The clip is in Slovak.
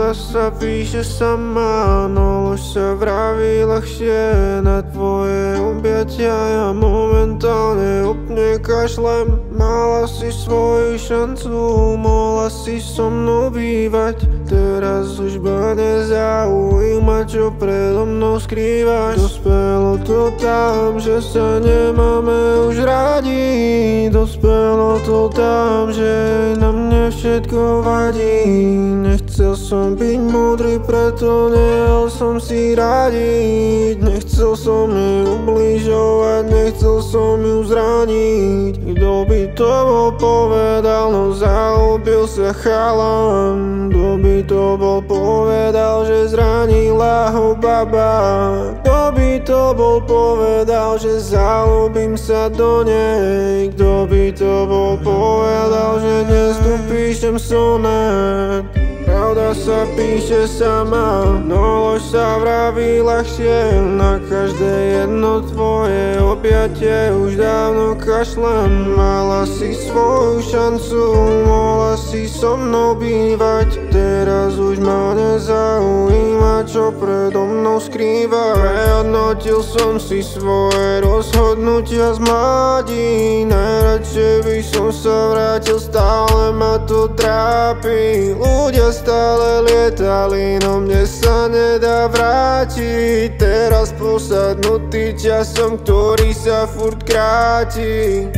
Pravda sa píše sama, no lož sa vraví ľahšie. Na tvoje objatia ja momentálne úplne kašlem. Mala si svoju šancu, mohla si so mnou bývať. Teraz už ma nezaujíma, čo predo mnou skrývaš. Dospelo to tam, že sa nemáme už radi. Dospelo to tam, že na mne všetko vadí. Nechcel som byť múdry, preto nehal som si radiť. Nechcel som jej ubližovať, nechcel som ju zraniť. Kto by to bol povedal, no zahubil sa chalan. Kto by to bol povedal, že zranila ho baba. Kto by to bol povedal, že zalúbim sa do nej. Kto by to bol povedal, že dnes tu píšem sonet. Pravda sa píše sama, no lož sa vraví ľahšie. Na každé jedno tvoje objatie už dávno kašlem. Mala si svoju šancu, mohla si so mnou bývať. Teraz už ma nezaujíma, čo predo mnou skrýva. Prehodnotil som si svoje rozhodnutia z mladí. Najradšej by som sa vrátil, stále ma to trápi. Ľudia stále lietali, no mne sa nedá vrátiť. Teraz posadnutý časom, ktorý sa furt kráti.